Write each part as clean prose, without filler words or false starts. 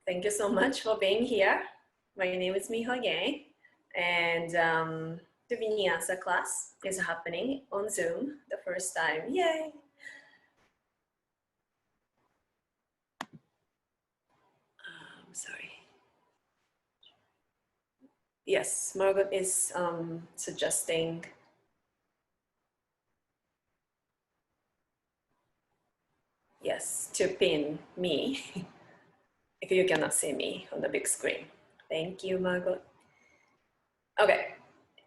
Thank you so much for being here. My name is Miho again, and the Vinyasa class is happening on Zoom the first time. Yay! Sorry. Yes, Margaret is suggesting to pin me if you cannot see me on the big screen. Thank you, Margaret. Okay,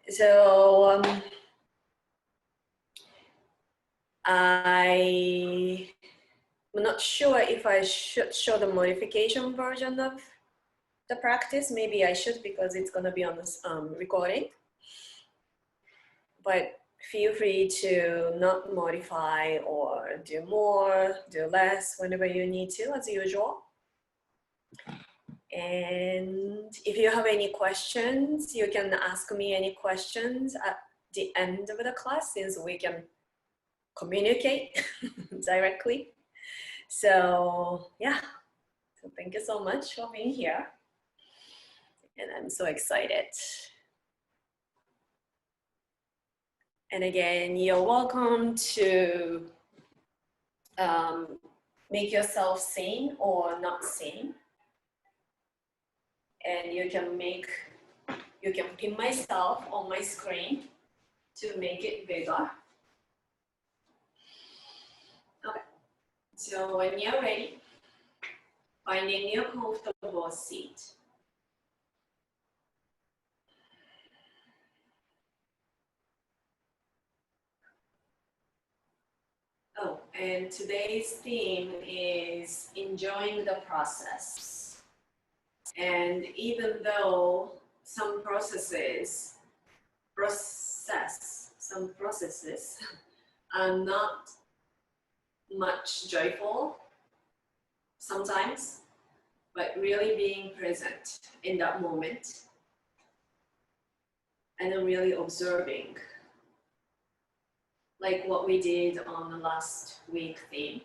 so I'm not sure if I should show the modification version of the practice. Maybe I should because it's gonna be on this recording. But feel free to not modify or do more, do less whenever you need to, as usual. And if you have any questions, you can ask me any questions at the end of the class, since we can communicate directly. So yeah, so thank you so much for being here. And I'm so excited. And again, you're welcome to make yourself seen or not seen. And you can pin myself on my screen to make it bigger. Okay, so when you're ready, finding your comfortable seat. Oh, and today's theme is enjoying the process. And even though some processes are not much joyful sometimes, but really being present in that moment and really observing, like what we did on the last week theme.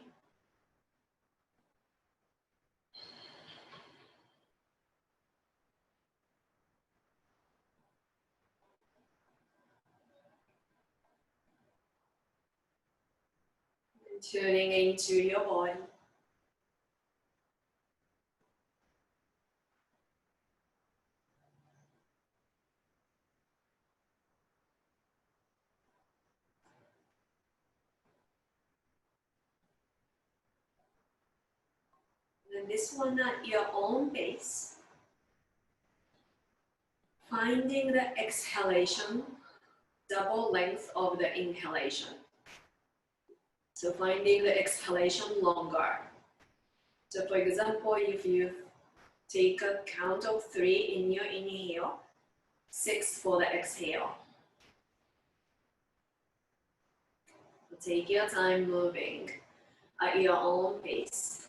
Tuning into your body. And this one at your own pace. Finding the exhalation, double length of the inhalation. So finding the exhalation longer. So for example, if you take a count of 3 in your inhale, 6 for the exhale. So take your time moving at your own pace.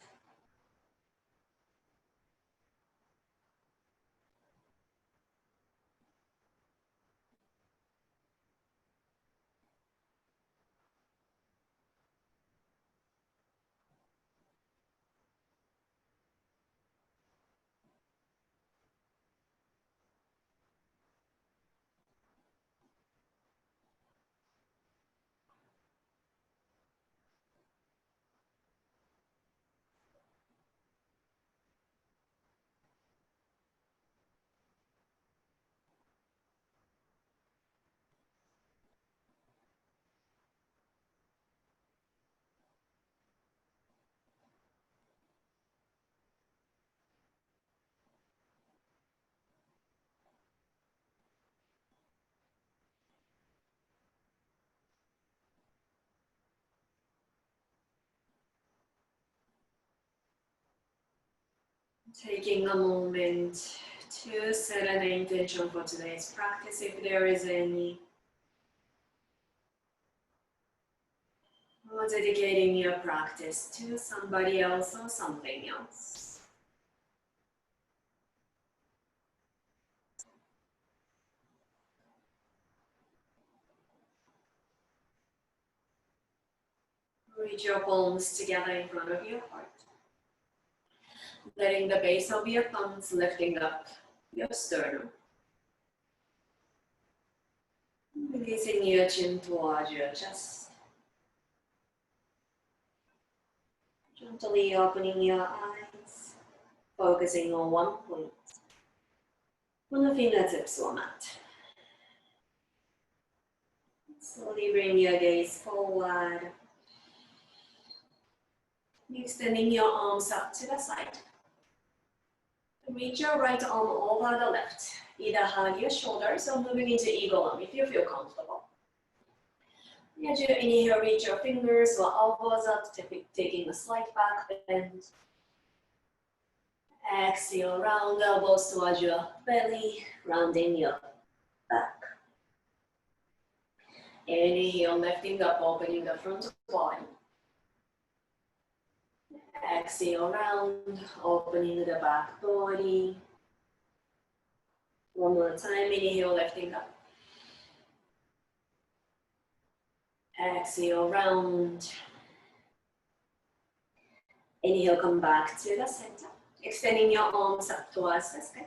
Taking a moment to set an intention for today's practice, if there is any. Or dedicating your practice to somebody else or something else. Reach your palms together in front of your heart. letting the base of your thumbs lifting up your sternum. Releasing your chin towards your chest. Gently opening your eyes, focusing on one point. On the fingertips or mat. Slowly bring your gaze forward. Extending your arms up to the side. Reach your right arm over the left. Either hug your shoulders or moving into eagle arm if you feel comfortable. As you inhale, reach your fingers or elbows up, taking a slight back bend. Exhale, round elbows towards your belly, rounding your back. Inhale, lifting up, opening the front body. Exhale, round, opening the back body. One more time, inhale, lifting up. Exhale, round. Inhale, come back to the center. Extending your arms up towards the sky.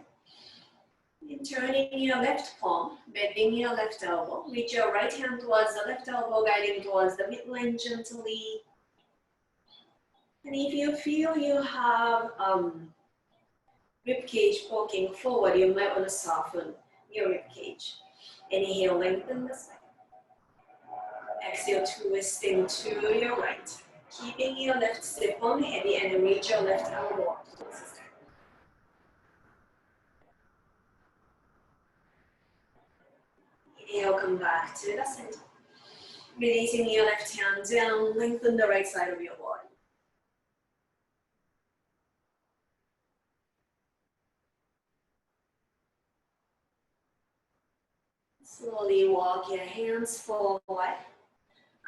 And turning your left palm, bending your left elbow. Reach your right hand towards the left elbow, guiding towards the midline gently. And if you feel you have rib cage poking forward, you might want to soften your rib cage. Inhale, lengthen the spine. Exhale, twisting to your right. Keeping your left hip bone heavy and reach your left elbow up towards the sky. Inhale, come back to the center. Releasing your left hand down, lengthen the right side of your body. Slowly walk your hands forward,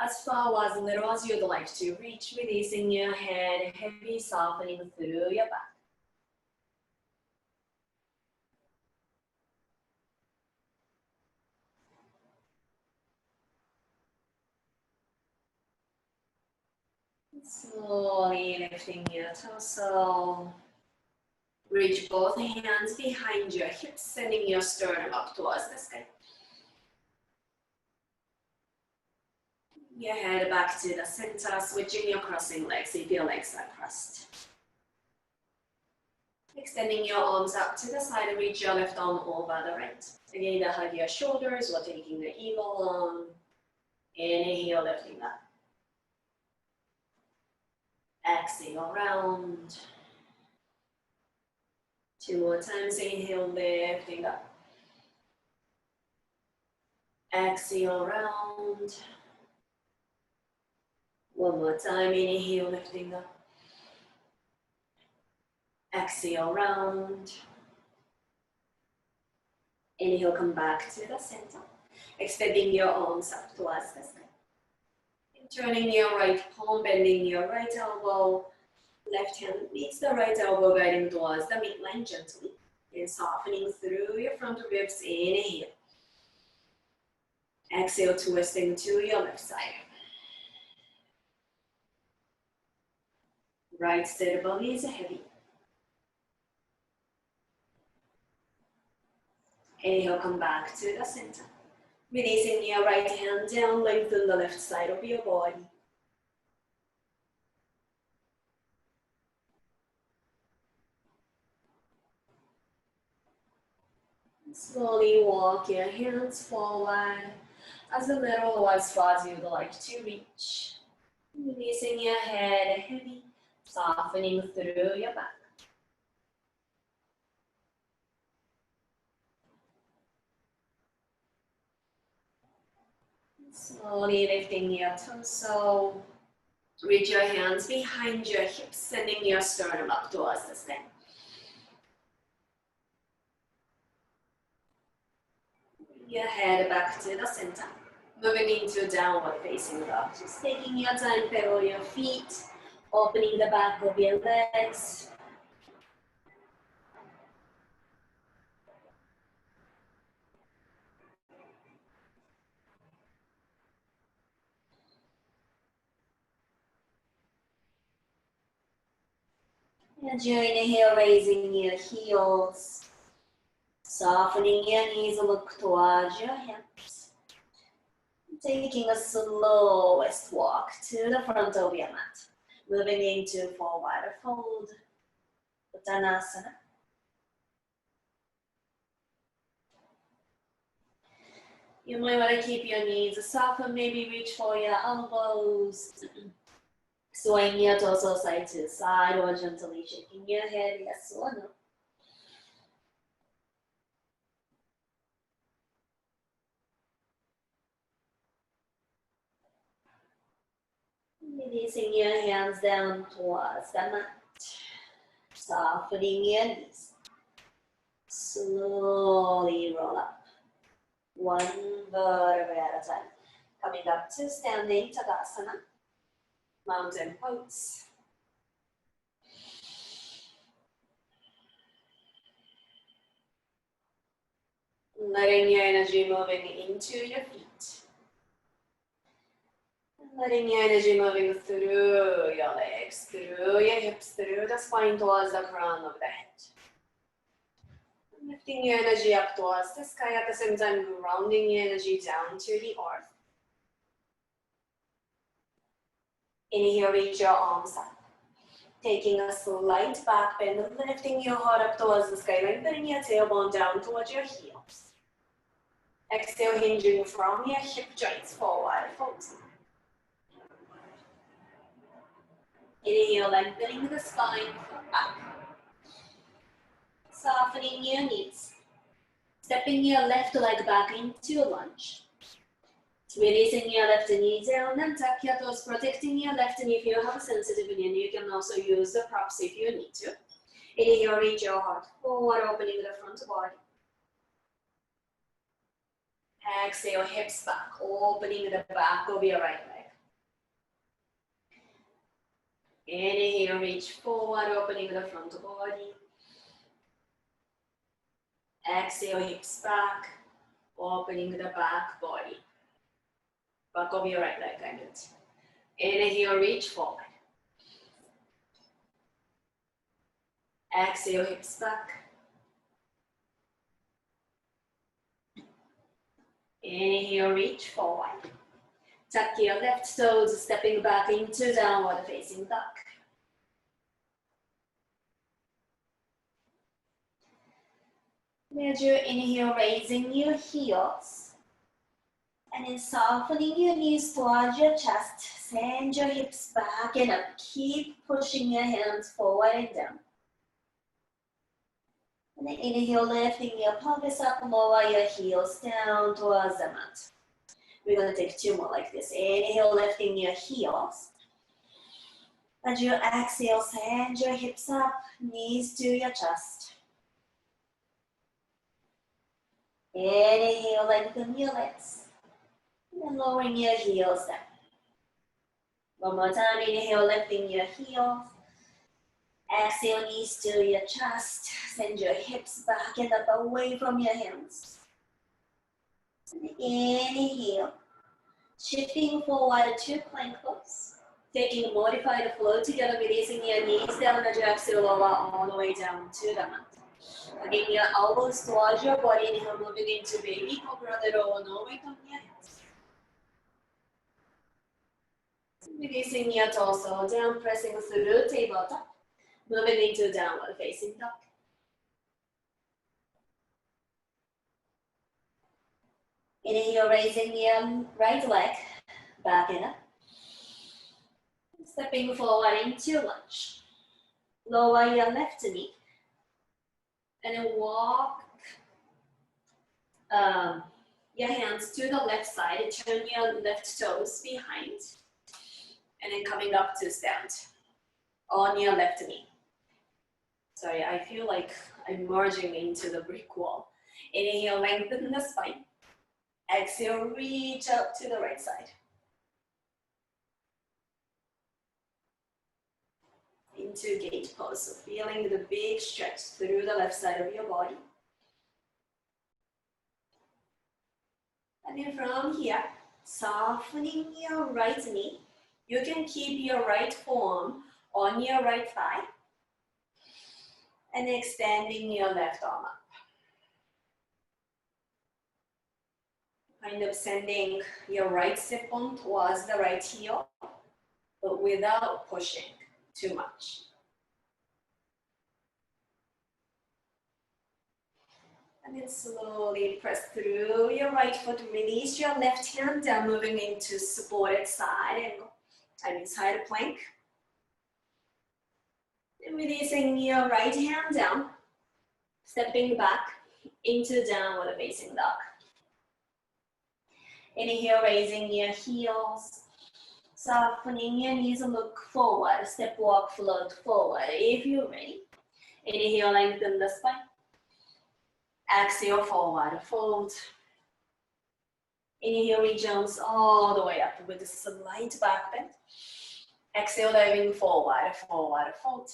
as far or as little as you'd like to reach, releasing your head heavy, softening through your back. Slowly lifting your torso. Reach both hands behind your hips, sending your sternum up towards the sky. Your head back to the center, switching your crossing legs if your legs are crossed. Extending your arms up to the side, reach your left arm over the right. Again, either hug your shoulders or taking the eagle arm. Inhale, lifting up. Exhale, round. Two more times, inhale, lifting up. Exhale, round. One more time, inhale, lifting up. Exhale, round. Inhale, come back to the center. Extending your arms up towards the sky. And turning your right palm, bending your right elbow. Left hand meets the right elbow, guiding towards the midline gently. And softening through your front ribs, inhale. Exhale, twisting to your left side. Right side body is heavy. Inhale, come back to the center. Releasing your right hand down, lengthen the left side of your body. Slowly walk your hands forward as little or as far as you'd like to reach. Releasing your head heavy, softening through your back. Slowly lifting your torso. Reach your hands behind your hips, sending your sternum up towards the sky. Your head back to the center. Moving into downward facing dog. Just taking your time, pedal your feet, opening the back of your legs. And you inhale, raising your heels, softening your knees, look towards your hips. Taking a slowest walk to the front of your mat. Moving into forward fold, Tadasana. You might want to keep your knees soft, maybe reach for your elbows. Swaying your torso side to side or gently shaking your head, yes or no. Releasing your hands down towards the mat. Softening your knees. Slowly roll up. One vertebra at a time. Coming up to standing Tadasana. Mountain pose. Letting your energy moving into your feet. Letting your energy moving through your legs, through your hips, through the spine towards the crown of the head. Lifting your energy up towards the sky at the same time, grounding your energy down to the earth. Inhale, reach your arms up. Taking a slight back bend, lifting your heart up towards the sky, lengthening your tailbone down towards your heels. Exhale, hinging from your hip joints forward, fold. Inhale, lengthening the spine up. Softening your knees. Stepping your left leg back into lunge. Releasing your left knee down and tuck your toes, protecting your left knee. If you have a sensitive knee, you can also use the props if you need to. Inhale, reach your heart forward, opening the front body. Exhale, hips back, opening the back of your right leg. Inhale, reach forward, opening the front body. Exhale, hips back, opening the back body. Back of your right leg, I meant. Inhale, reach forward. Exhale, hips back. Inhale, reach forward. Tuck your left toes, stepping back into downward facing dog. As you inhale, raising your heels. And then softening your knees towards your chest. Send your hips back and up. Keep pushing your hands forward and down. And then inhale, lifting your pelvis up, lower your heels down towards the mat. We're going to take two more like this. Inhale, lifting your heels. As you exhale, send your hips up, knees to your chest. Inhale, lengthen your legs. And then lowering your heels down. One more time, inhale, lifting your heels. Exhale, knees to your chest. Send your hips back and up away from your hands. And inhale, shifting forward to plank pose. Taking a modified flow together, releasing your knees down as you exhale, lower all the way down to the mat. Again, your elbows towards your body, inhale, moving into baby cobra, the roll no weight on your hands. Releasing your torso down, pressing through tabletop. Moving into downward facing dog. Inhale, raising your right leg, back and up. Stepping forward into lunge. Lower your left knee. And then walk your hands to the left side. Turn your left toes behind. And then coming up to stand on your left knee. Sorry, I feel like I'm merging into the brick wall. Inhale, lengthen the spine. Exhale, reach up to the right side. Into gait pose, so feeling the big stretch through the left side of your body. And then from here, softening your right knee. You can keep your right forearm on your right thigh. And extending your left arm up. Kind of sending your right hip bone towards the right heel, but without pushing too much. And then slowly press through your right foot, release your left hand down, moving into supported side angle. Side plank. And releasing your right hand down, stepping back into downward facing dog. Inhale, raising your heels, softening your knees, look forward, step, walk, float forward. If you're ready, inhale, lengthen the spine. Exhale, forward, fold. Inhale, reach arms all the way up with a slight back bend. Exhale, diving forward, forward, fold.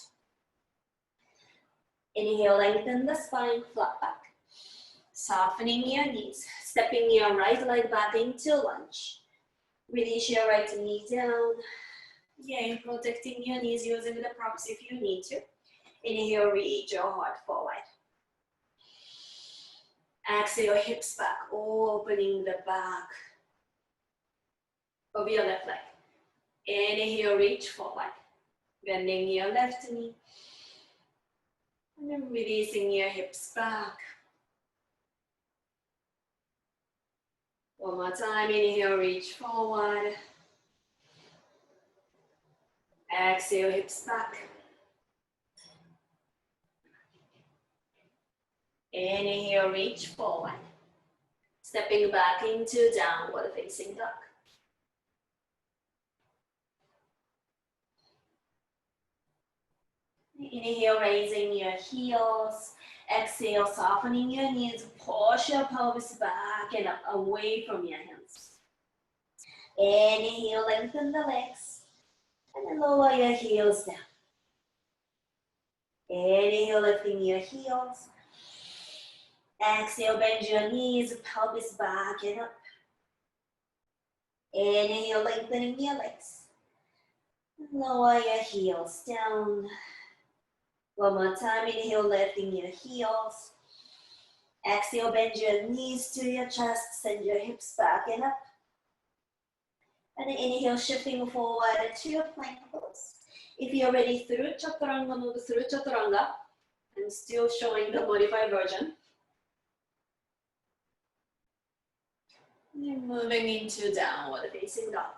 Inhale, lengthen the spine, flat back. Softening your knees, stepping your right leg back into lunge. Release your right knee down. Again, protecting your knees using the props if you need to. Inhale, reach your heart forward. Exhale, hips back, opening the back of your left leg. Inhale, reach forward. Bending your left knee. And then releasing your hips back. One more time, inhale, reach forward. Exhale, hips back. Inhale, reach forward. Stepping back into downward facing dog. Inhale, raising your heels. Exhale, softening your knees. Push your pelvis back and away from your hands. Inhale, lengthen the legs. And then lower your heels down. Inhale, lifting your heels. Exhale, bend your knees, pelvis back and up. Inhale, lengthening your legs. Lower your heels down. One more time, inhale, lifting your heels. Exhale, bend your knees to your chest, send your hips back and up. And then inhale, shifting forward to your plank pose. If you're ready through chaturanga, move through chaturanga. I'm still showing the modified version. And then moving into downward facing dog.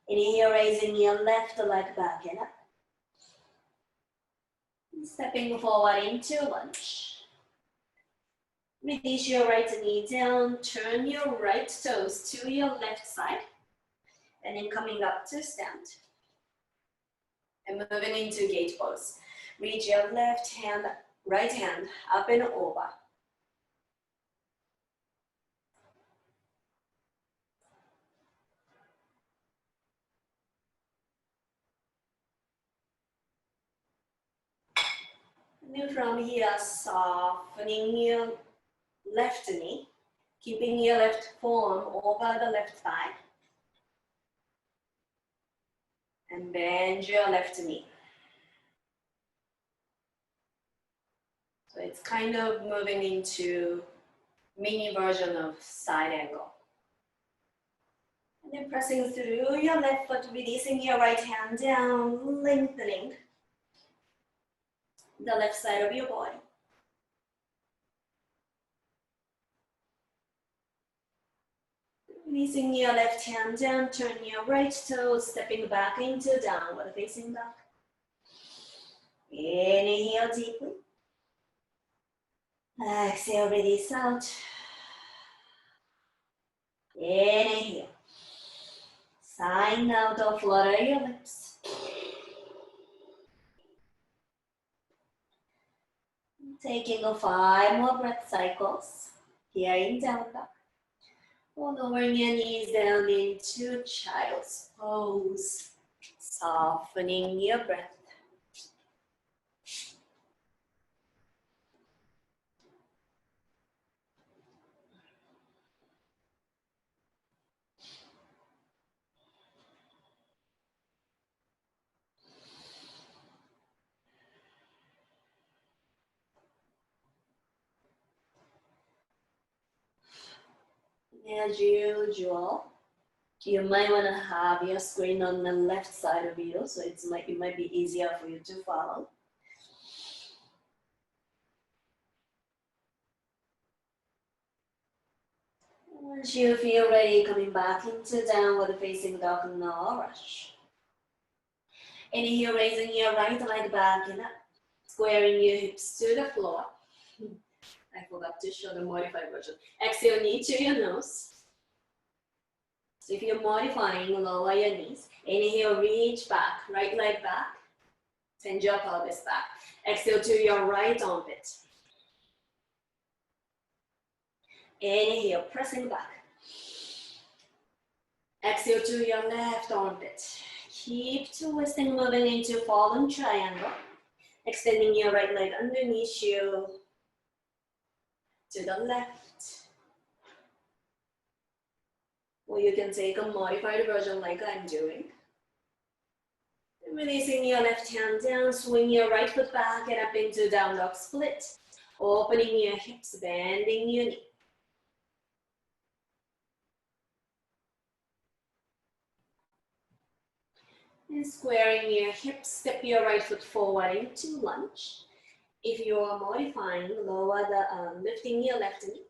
Inhale, raising your left leg back and up. And stepping forward into lunge. Release your right knee down, turn your right toes to your left side. And then coming up to stand. And moving into Gait Pose. Reach your left hand, right hand up and over. And then from here, softening your left knee, keeping your left forearm over the left thigh. And bend your left knee. So it's kind of moving into mini version of side angle. And then pressing through your left foot, releasing your right hand down, lengthening the left side of your body. Releasing your left hand down, turn your right toes, stepping back into downward facing dog. Inhale deeply. Exhale, release out. Inhale. Sign out or flutter your lips. Taking 5 more breath cycles here in down dog. Lowering your knees down into child's pose. Softening your breath. As usual, you might want to have your screen on the left side of you, so it might be easier for you to follow. Once you feel ready, coming back into downward facing dog, no rush. Inhale, raising your right leg back and up, squaring your hips to the floor. I forgot to show the modified version. Exhale, knee to your nose. So if you're modifying, lower your knees. Inhale, reach back, right leg back. Send your pelvis back. Exhale to your right armpit. Inhale, pressing back. Exhale to your left armpit. Keep twisting, moving into fallen triangle. Extending your right leg underneath you. To the left. Or you can take a modified version like I'm doing. Releasing your left hand down, swing your right foot back and up into down dog split. Opening your hips, bending your knee. And squaring your hips, step your right foot forward into lunge. If you are modifying, lower the, lifting your left knee.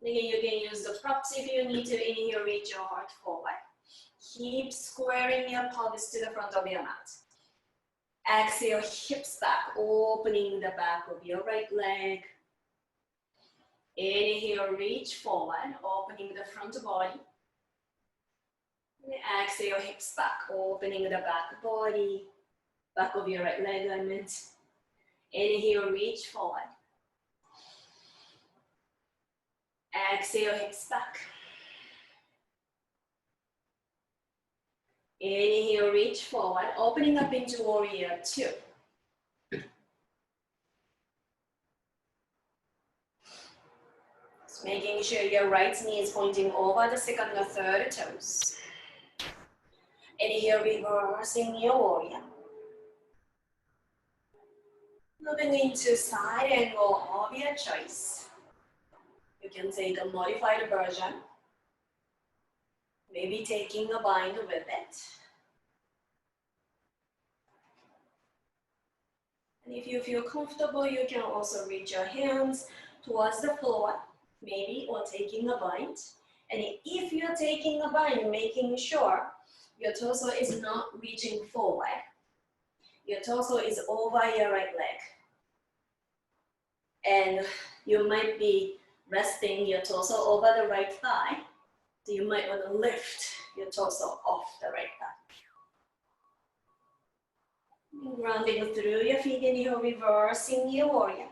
Again, you can use the props if you need to. Inhale, reach your heart forward. Keep squaring your pelvis to the front of your mat. Exhale, hips back, opening the back of your right leg. Inhale, reach forward, opening the front body. Exhale, hips back, opening the back body. Back of your right leg, I meant. Inhale, reach forward. Exhale, hips back. Inhale, reach forward, opening up into warrior two. Just making sure your right knee is pointing over the second or third toes. Inhale, reversing your warrior. Moving into side angle of your choice. You can take a modified version. Maybe taking a bind with it. And if you feel comfortable, you can also reach your hands towards the floor, maybe, or taking a bind. And if you're taking a bind, making sure your torso is not reaching forward. Your torso is over your right leg. And you might be resting your torso over the right thigh. So you might want to lift your torso off the right thigh. Grounding through your feet, inhale, reversing your warrior.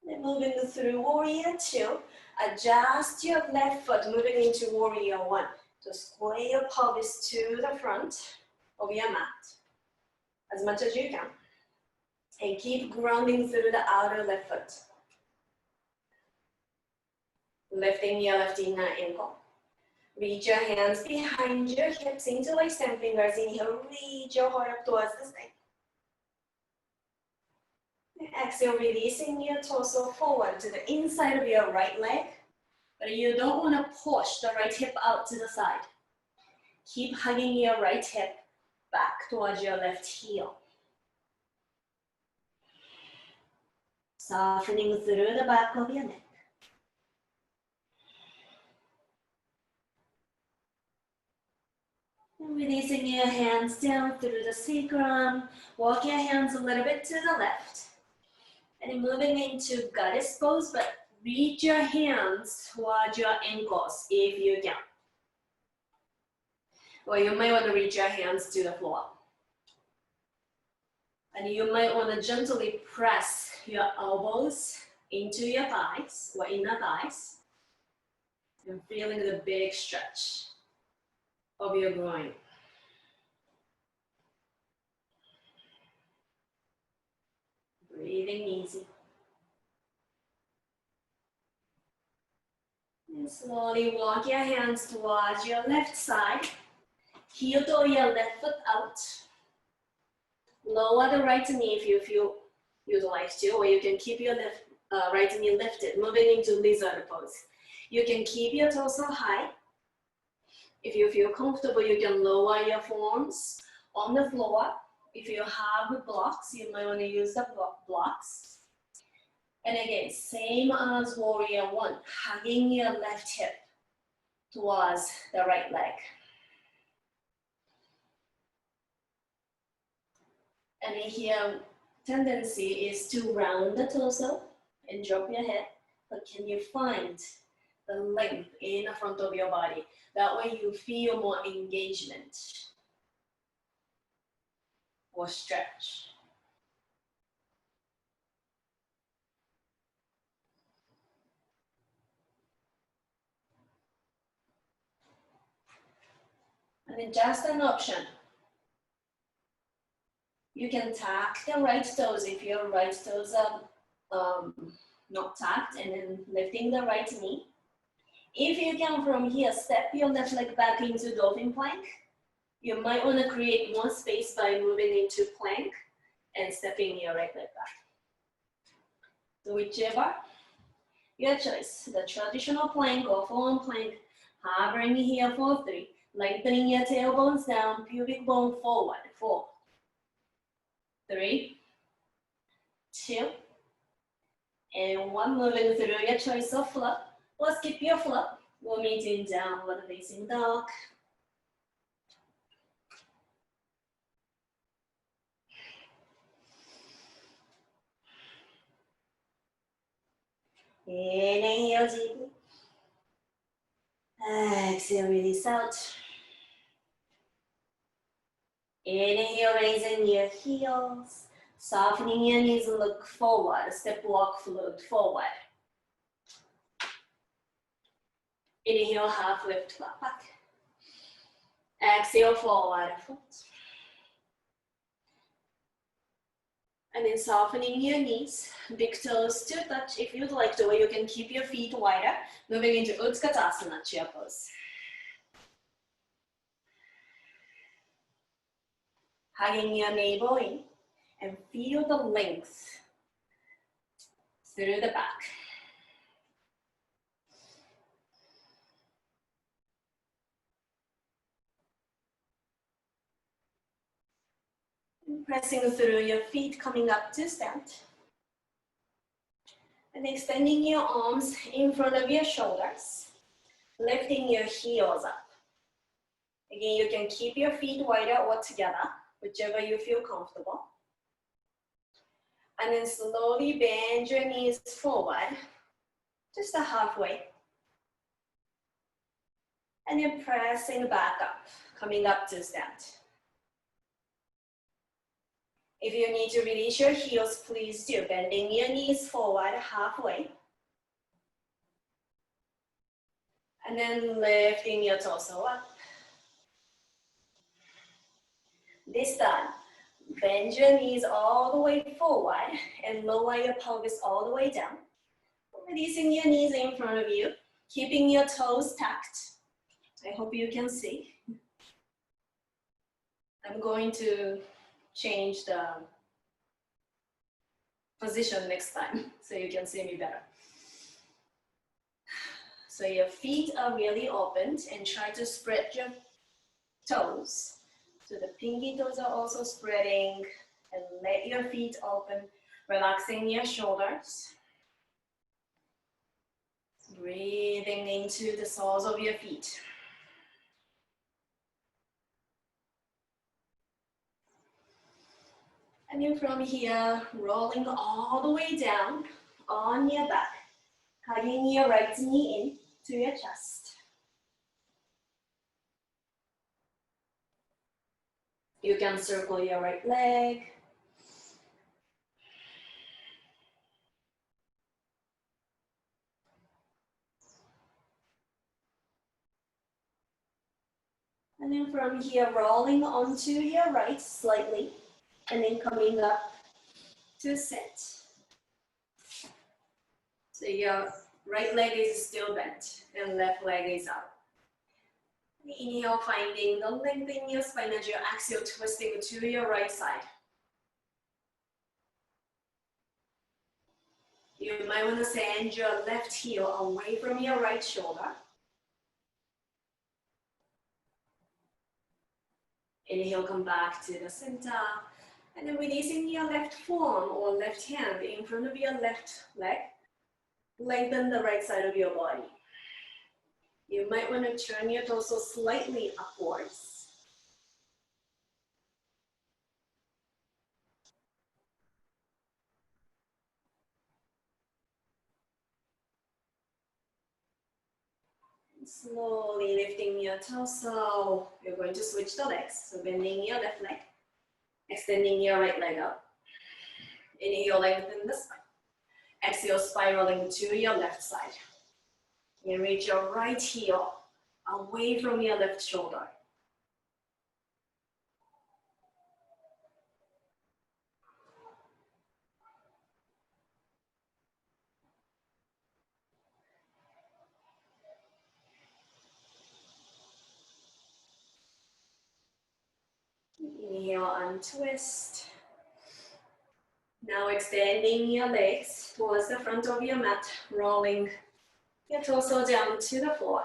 Then moving through warrior two, adjust your left foot, moving into warrior one. So square your pelvis to the front of your mat as much as you can. And keep grounding through the outer left foot. Lifting your left inner ankle. Reach your hands behind your hips, interlace 10 fingers. Inhale, reach your heart up towards the sky. Exhale, releasing your torso forward to the inside of your right leg. But you don't want to push the right hip out to the side. Keep hugging your right hip back towards your left heel. Softening through the back of your neck. And releasing your hands down through the sacrum. Walk your hands a little bit to the left. And moving into goddess pose, but reach your hands towards your ankles if you can. Or you might want to reach your hands to the floor. And you might want to gently press your elbows into your thighs or inner thighs. And feeling the big stretch of your groin. Breathing easy. And slowly walk your hands towards your left side. Heel toe your left foot out. Lower the right knee if you feel you'd like to, or you can keep your left right knee lifted, moving into lizard pose. You can keep your torso high. If you feel comfortable, you can lower your forearms on the floor. If you have blocks, you might want to use the blocks. And again, same as warrior one, hugging your left hip towards the right leg. And here, tendency is to round the torso and drop your head, but can you find the length in the front of your body? That way you feel more engagement or stretch. And then just an option. You can tuck the right toes if your right toes are not tucked, and then lifting the right knee. If you can from here, step your left leg back into Dolphin Plank. You might want to create more space by moving into plank and stepping your right leg back. So whichever, your choice. The traditional plank or forearm plank, hovering here for 3. Lengthening your tailbones down, pubic bone forward. 4, 3, 2, and 1. Moving through your choice of flip. Or skip your flip. We'll meet in downward facing dog. Inhale deeply. Exhale, release out. Inhale, raising your heels. Softening your knees, look forward. Step, walk, float forward. Inhale, half lift, flat back. Exhale, forward foot. And then softening your knees, big toes to touch if you'd like to, or you can keep your feet wider. Moving into Tadasana, chair pose. Hugging your navel in and feel the length through the back. And pressing through your feet, coming up to stand. And extending your arms in front of your shoulders. Lifting your heels up. Again, you can keep your feet wider or together, whichever you feel comfortable. And then slowly bend your knees forward, just a halfway. And then pressing back up, coming up to stand. If you need to release your heels, please do. Bending your knees forward halfway. And then lifting your torso up. This time, bend your knees all the way forward and lower your pelvis all the way down. Releasing your knees in front of you, keeping your toes tucked. I hope you can see. I'm going to change the position next time so you can see me better. So your feet are really opened and try to spread your toes. So the pinky toes are also spreading, and let your feet open, relaxing your shoulders. Breathing into the soles of your feet. And then from here, rolling all the way down on your back, hugging your right knee in to your chest. You can circle your right leg. And then from here, rolling onto your right slightly, and then coming up to sit. So your right leg is still bent, and left leg is out. Inhale, finding the length in your spine as you exhale, twisting to your right side. You might want to send your left heel away from your right shoulder. Inhale, come back to the center. And then releasing your left forearm or left hand in front of your left leg. Lengthen the right side of your body. You might want to turn your torso slightly upwards. Slowly lifting your torso. You're going to switch the legs. So bending your left leg, extending your right leg up. Inhale, lengthen the spine. Exhale, spiraling to your left side. And reach your right heel away from your left shoulder. Inhale, untwist. Now extending your legs towards the front of your mat, rolling your torso down to the floor.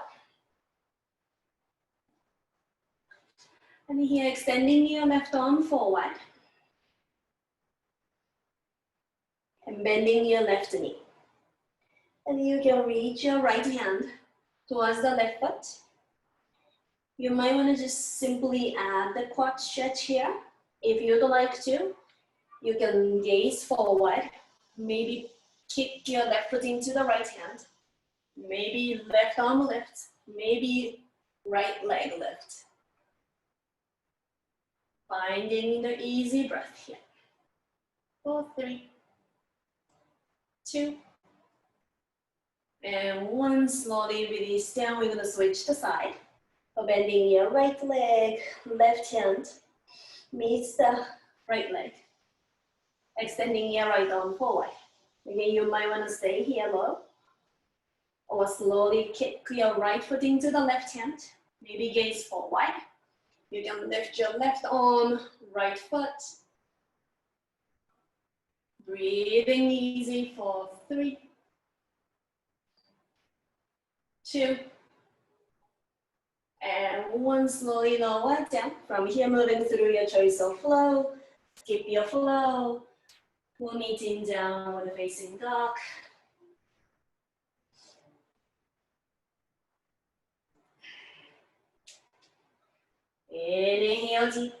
And here, extending your left arm forward. And bending your left knee. And you can reach your right hand towards the left foot. You might want to just simply add the quad stretch here. If you'd like to, you can gaze forward. Maybe kick your left foot into the right hand. Maybe left arm lift. Maybe right leg lift. Finding the easy breath here. 4, 3, 2, and 1. Slowly release down. We're going to switch the side. So bending your right leg, left hand meets the right leg. Extending your right arm forward. Again, you might want to stay here low. Or slowly kick your right foot into the left hand. Maybe gaze forward. You can lift your left arm, right foot. Breathing easy for 3, 2, and 1. Slowly lower down. From here, moving through your choice of flow. Skip your flow. We'll meeting down with a facing dog. Inhale deep.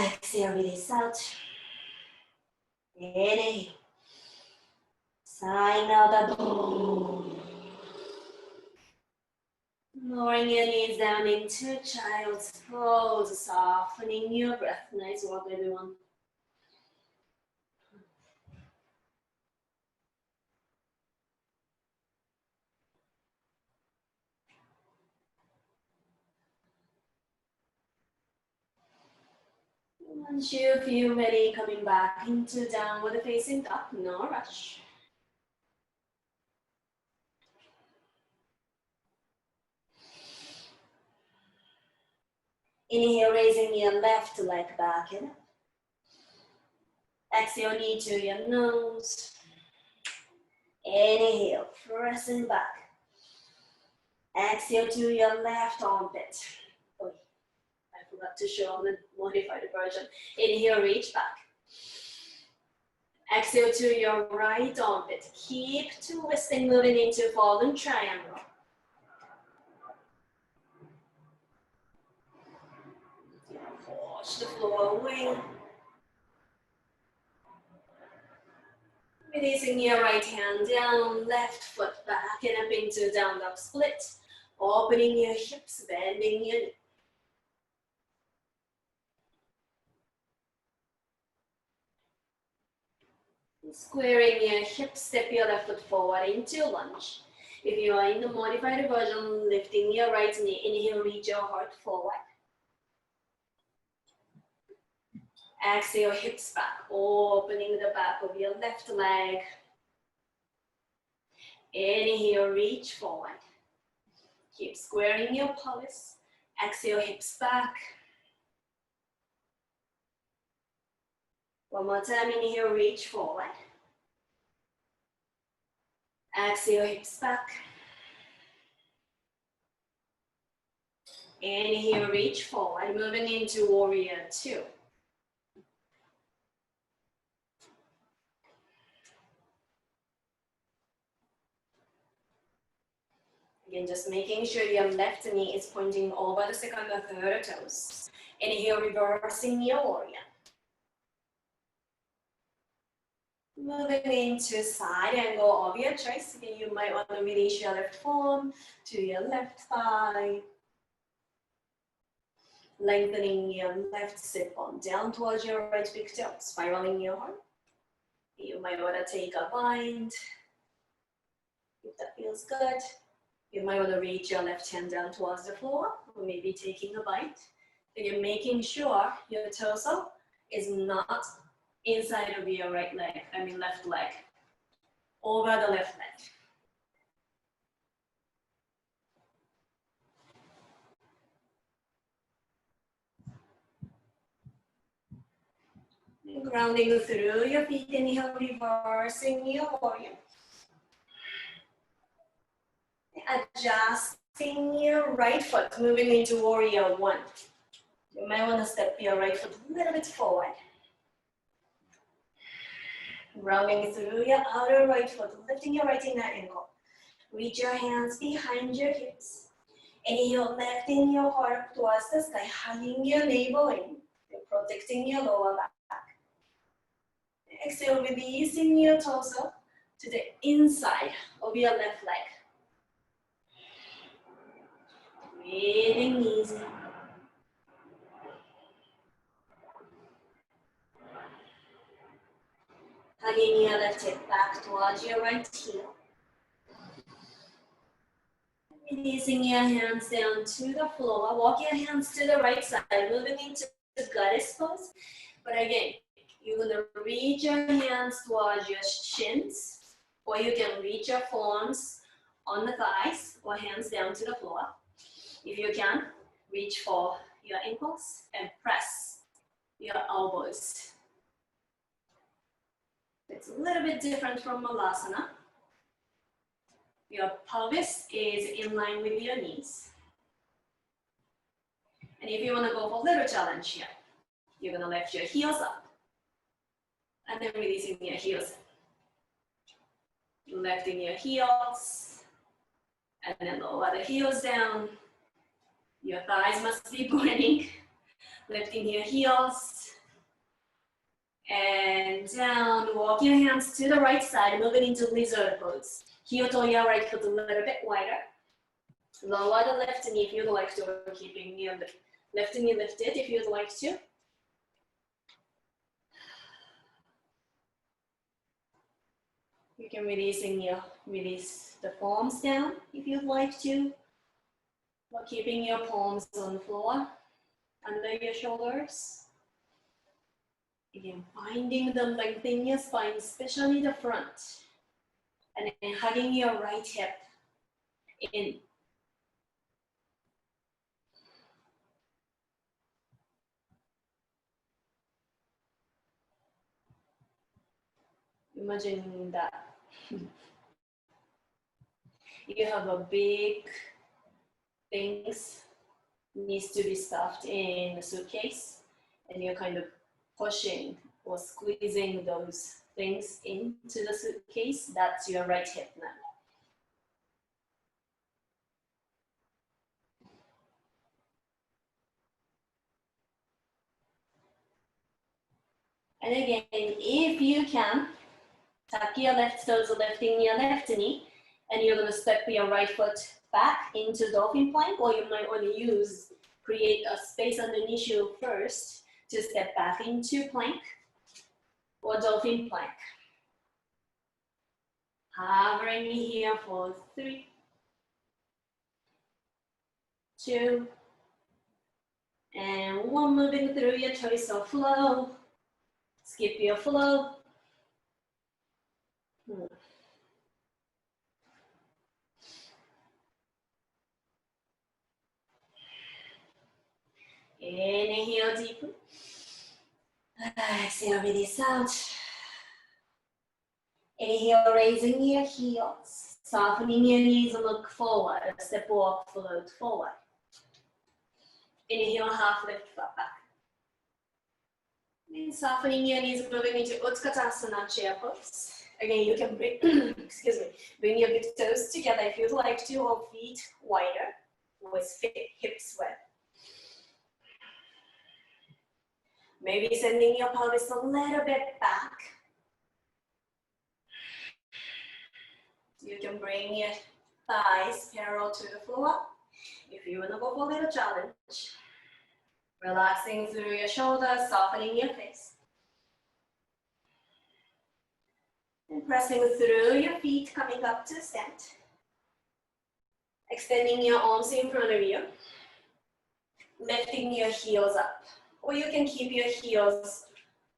Exhale, release out. Inhale. Sign out the lowering your knees down into child's pose, softening your breath. Nice work, everyone. Once you feel ready, coming back into downward facing dog, no rush. Inhale, raising your left leg back and up. Exhale, knee to your nose. Inhale, pressing back. Exhale to your left armpit. Oh, I forgot to show on the modified version. Inhale, reach back. Exhale to your right armpit. Keep twisting, moving into fallen triangle. Push the floor away. Releasing your right hand down, left foot back and up into down dog split. Opening your hips, bending your knee. Squaring your hips, step your left foot forward into lunge. If you are in the modified version, lifting your right knee, inhale, reach your heart forward. Exhale, hips back, opening the back of your left leg. Inhale, reach forward. Keep squaring your pelvis. Exhale, hips back. One more time, inhale, reach forward. Exhale, hips back. Inhale, reach forward, moving into warrior two. Again, just making sure your left knee is pointing over the second or third toes. Inhale, reversing your warrior. Moving into side angle of your choice. Again, you might want to release your left forearm to your left thigh. Lengthening your left sit bone down towards your right big toe. Spiraling your heart. You might want to take a bind. If that feels good. You might want to reach your left hand down towards the floor, or maybe taking a bite. Again, making sure your torso is not inside of your right leg, left leg, over the left leg. Grounding through your feet, inhale, reversing your warrior. Adjusting your right foot, moving into warrior one. You might want to step your right foot a little bit forward. Rounding through your outer right foot, lifting your right inner ankle. Reach your hands behind your hips. Inhale, lifting your heart up towards the sky, hugging your navel in. You're protecting your lower back. Exhale, releasing your torso to the inside of your left leg. Breathing easy. Hugging your left hip back towards your right heel. Releasing your hands down to the floor. Walk your hands to the right side, moving into the goddess pose. But again, you're gonna reach your hands towards your shins, or you can reach your forearms on the thighs, or hands down to the floor. If you can, reach for your ankles and press your elbows. It's a little bit different from Malasana. Your pelvis is in line with your knees. And if you want to go for a little challenge here, you're going to lift your heels up and then releasing your heels. Lifting your heels and then lower the heels down. Your thighs must be pointing. Lifting your heels and down. Walk your hands to the right side, moving into lizard pose. Heel toe your right foot a little bit wider. Lower the left knee if you'd like to, keeping your left knee lifted if you'd like to. You can release the palms down if you'd like to, while keeping your palms on the floor, under your shoulders. Again, finding the length in your spine, especially the front. And then hugging your right hip in. Imagine that you have a big things needs to be stuffed in a suitcase, and you're kind of pushing or squeezing those things into the suitcase. That's your right hip now. And again, if you can, tuck your left toes, lifting your left knee, and you're gonna step your right foot back into Dolphin Plank, or you might wanna create a space underneath you first to step back into Plank or Dolphin Plank. Hovering here for 3, 2, and 1, moving through your choice of flow. Skip your flow. Inhale deeply. Exhale, release out. Inhale, raising your heels, softening your knees, look forward, step walk, float forward. Inhale, half lift, flat back. And softening your knees, moving into Tadasana, chair pose. Again, you can bring, excuse me, bring your big toes together if you'd like to, or feet wider with hips wide. Maybe sending your pelvis a little bit back. You can bring your thighs parallel to the floor. If you want to go for a little challenge, relaxing through your shoulders, softening your face. And pressing through your feet, coming up to stand. Extending your arms in front of you. Lifting your heels up. Or you can keep your heels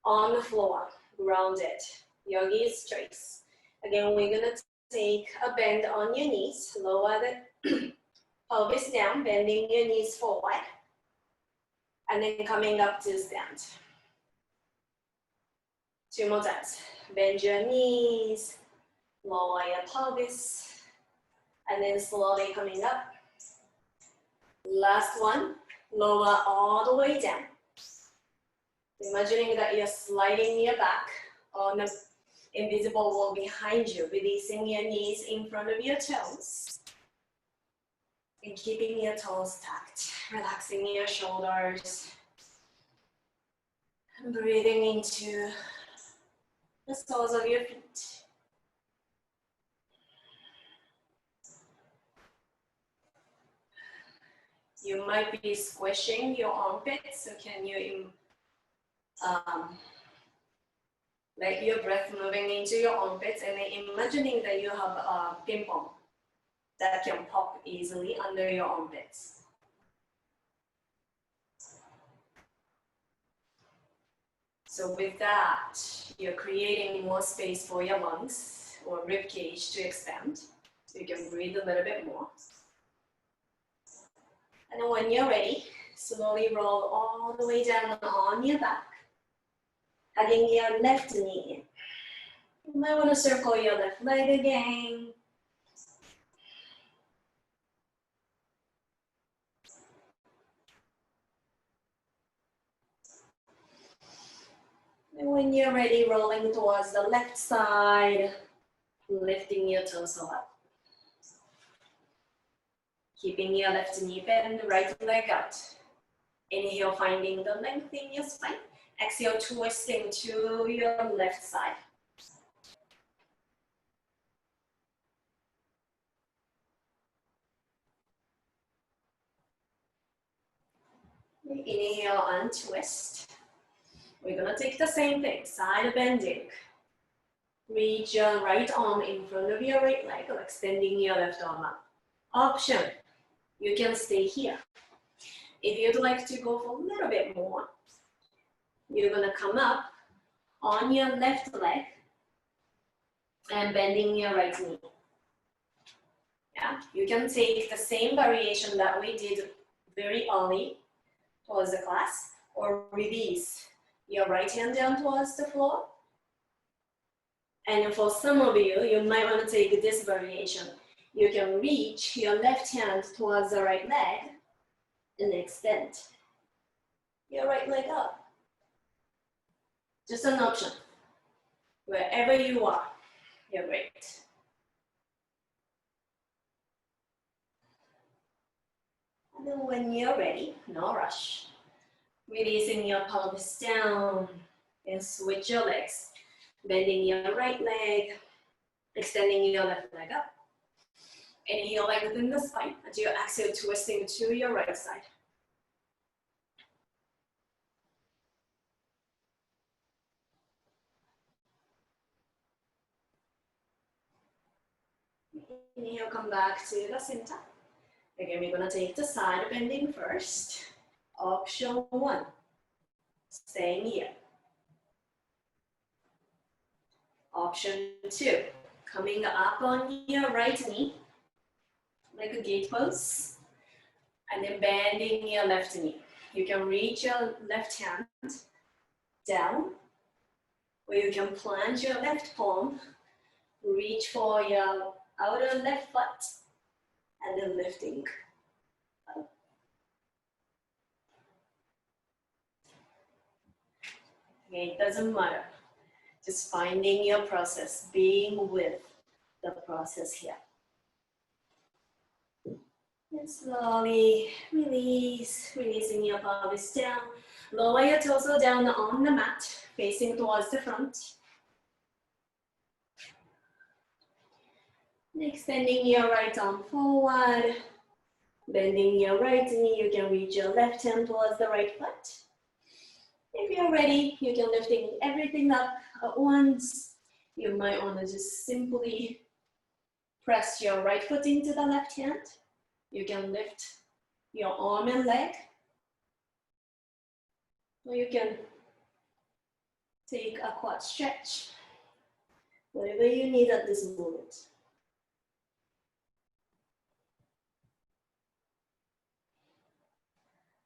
on the floor, grounded. Yogi's choice. Again, we're gonna take a bend on your knees. Lower the pelvis down, bending your knees forward. And then coming up to stand. 2 more times. Bend your knees, lower your pelvis, and then slowly coming up. Last one, lower all the way down. Imagining that you're sliding your back on the invisible wall behind you, releasing your knees in front of your toes. And keeping your toes tucked, relaxing your shoulders. And breathing into the soles of your feet. You might be squishing your armpits, so can you let your breath moving into your armpits and then imagining that you have a ping pong that can pop easily under your armpits. So with that, you're creating more space for your lungs or rib cage to expand. So you can breathe a little bit more. And then when you're ready, slowly roll all the way down on your back. Hugging your left knee in. You might want to circle your left leg again. And when you're ready, rolling towards the left side, lifting your torso up. Keeping your left knee bent, right leg out. Inhale, finding the length in your spine. Exhale, twisting to your left side. Inhale, untwist. We're gonna take the same thing, side bending. Reach your right arm in front of your right leg, extending your left arm up. Option, you can stay here. If you'd like to go for a little bit more, you're gonna come up on your left leg and bending your right knee. Yeah, you can take the same variation that we did very early towards the class, or release your right hand down towards the floor. And for some of you, you might want to take this variation. You can reach your left hand towards the right leg and extend your right leg up. Just an option. Wherever you are, you're great. And then when you're ready, no rush. Releasing your pelvis down and switch your legs. Bending your right leg, extending your left leg up. Inhale, lengthen the spine as you exhale, twisting to your right side. Inhale, come back to the center. Again, we're gonna take the side bending first. Option 1, staying here. Option 2, coming up on your right knee, like a gait pose, and then bending your left knee. You can reach your left hand down, or you can plant your left palm Reach for your outer left foot and then lifting up. Okay, it doesn't matter. Just finding your process, being with the process here. And slowly release, releasing your pelvis down. Lower your torso down on the mat, facing towards the front. Extending your right arm forward, bending your right knee. You can reach your left hand towards the right foot. If you're ready, you can lifting everything up at once. You might want to just simply press your right foot into the left hand. You can lift your arm and leg. Or you can take a quad stretch. Whatever you need at this moment.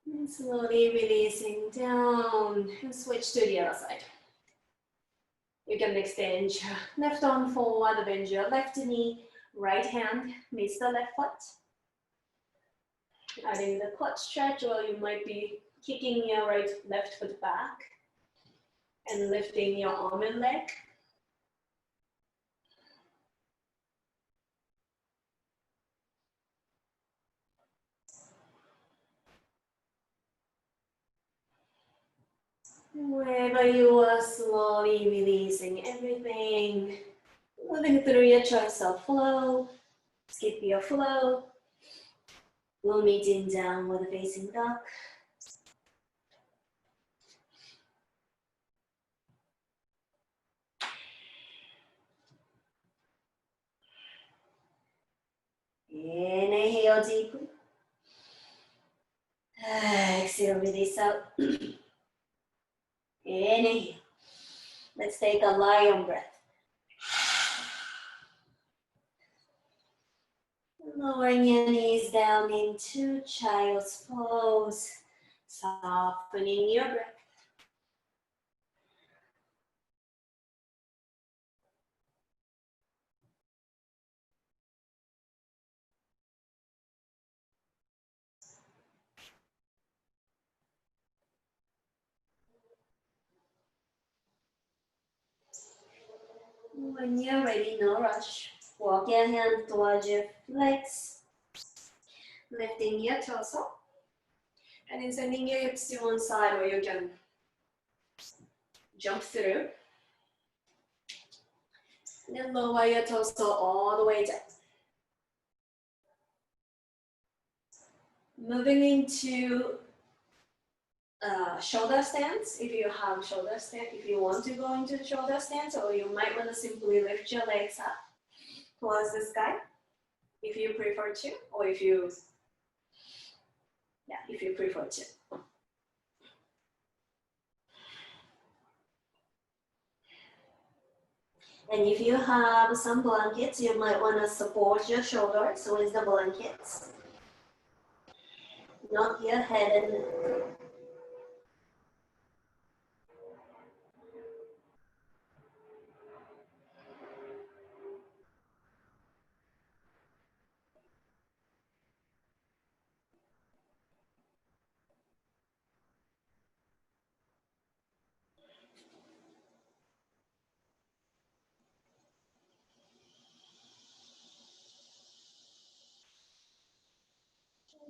And slowly releasing down and switch to the other side. You can extend your left arm forward, bend your left knee, right hand meets the left foot. Adding the quad stretch, or you might be kicking your left foot back and lifting your arm and leg. Wherever you are, slowly releasing everything, moving through your choice of flow. Skip your flow. We'll meet in downward facing dog. Inhale deeply. Exhale, release out. Inhale. Let's take a lion breath. Lowering your knees down into child's pose. Softening your breath. When you're ready, no rush. Walk your hands towards your legs. Lifting your torso. And then sending your hips to one side where you can jump through. And then lower your torso all the way down. Moving into shoulder stance, if you have shoulder stance, if you want to go into the shoulder stance, or you might want to simply lift your legs up towards the sky, if you prefer to, or if you prefer to. And if you have some blankets, you might want to support your shoulders with the blankets, not your head and neck.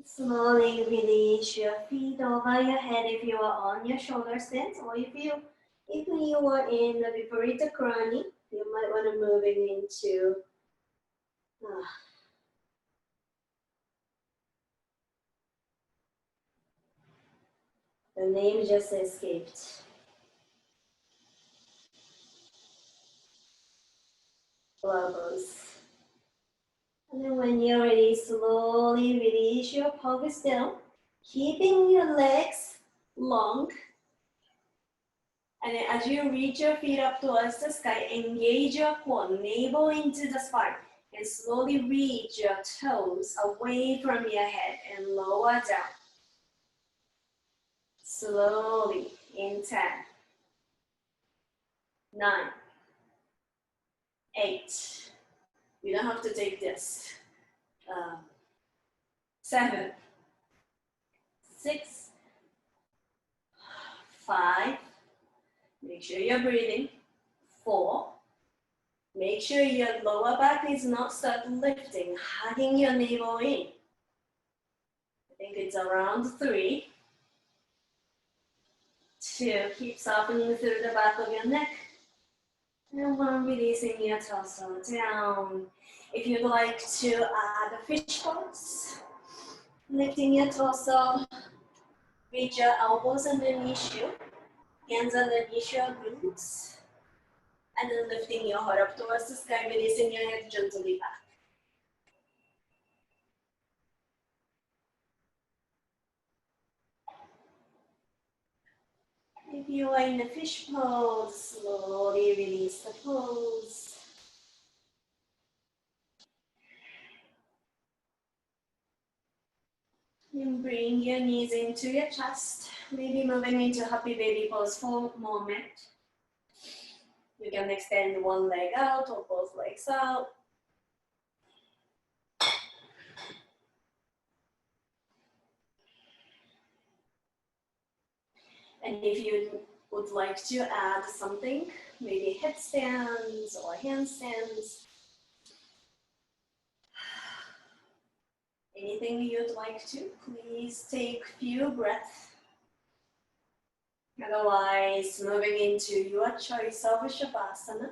Slowly release your feet over your head if you are on your shoulder stance, or if you are in the Viparita Karani, you might want to moving into the name just escaped. Elbows. And then when you're ready, slowly release your pelvis down, keeping your legs long. And then as you reach your feet up towards the sky, engage your core, navel into the spine, and slowly reach your toes away from your head and lower down. Slowly in 10, 9, 8. You don't have to take this. 7, 6, 5. Make sure you're breathing. 4. Make sure your lower back is not start lifting, hugging your navel in. I think it's around 3. 2, keep softening through the back of your neck. And 1, releasing your torso down. If you'd like to add a fish pose, lifting your torso, reach your elbows underneath you, hands underneath your glutes, and then lifting your heart up towards the sky, releasing your head gently back. If you are in the fish pose, slowly release the pose. And bring your knees into your chest. Maybe moving into happy baby pose for a moment. You can extend one leg out or both legs out. And if you would like to add something, maybe headstands or handstands, anything you'd like to, please take a few breaths. Otherwise, moving into your choice of Shavasana.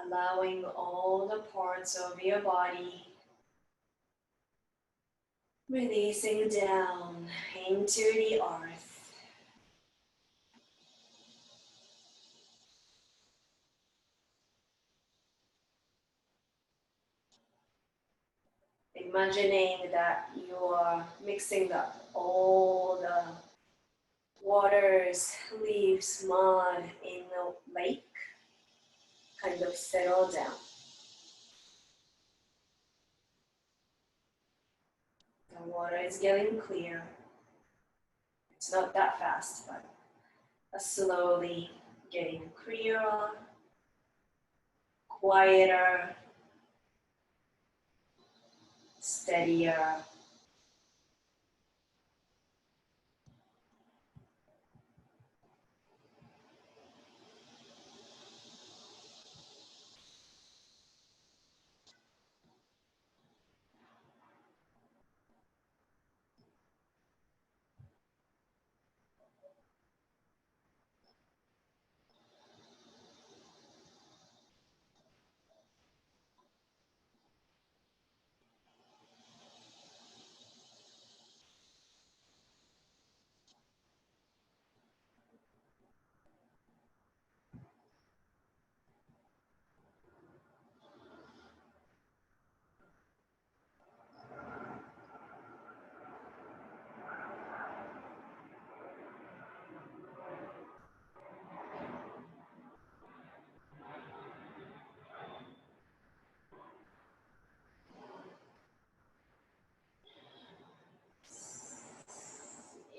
Allowing all the parts of your body releasing down into the earth. Imagining that you are mixing up all the waters, leaves, mud in the lake, kind of settle down. The water is getting clear. It's not that fast, but slowly getting clearer, quieter, steadier.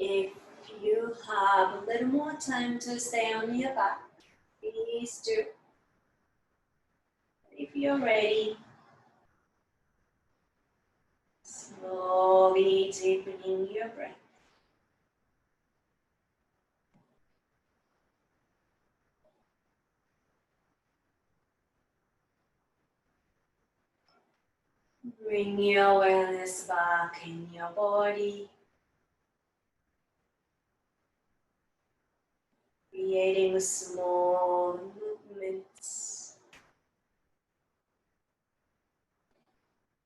If you have a little more time to stay on your back, please do. If you're ready, slowly deepening your breath. Bring your awareness back in your body, creating small movements.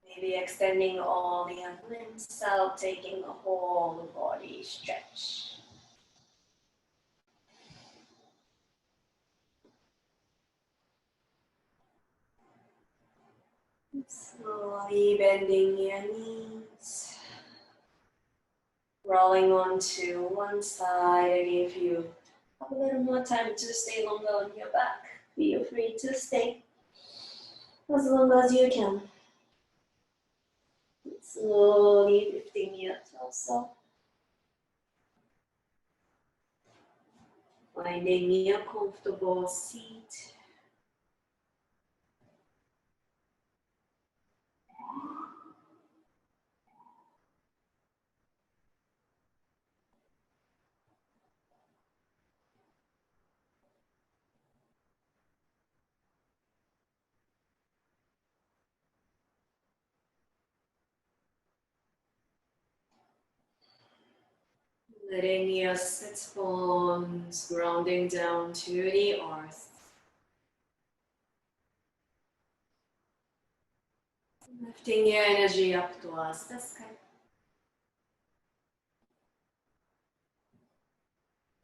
Maybe extending all the limbs out, taking a whole body stretch. Slowly bending your knees. rolling onto one side, and if you have a little more time to stay longer on your back, feel free to stay as long as you can. Slowly lifting your torso. Finding a comfortable seat. Letting your sit bones grounding down to the earth. Lifting your energy up towards the sky.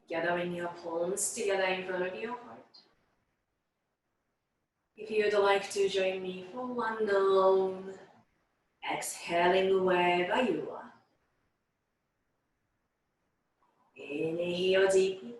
Gathering your palms together in front of your heart. If you'd like to join me for one long, exhaling wherever you are. Inhale deeply.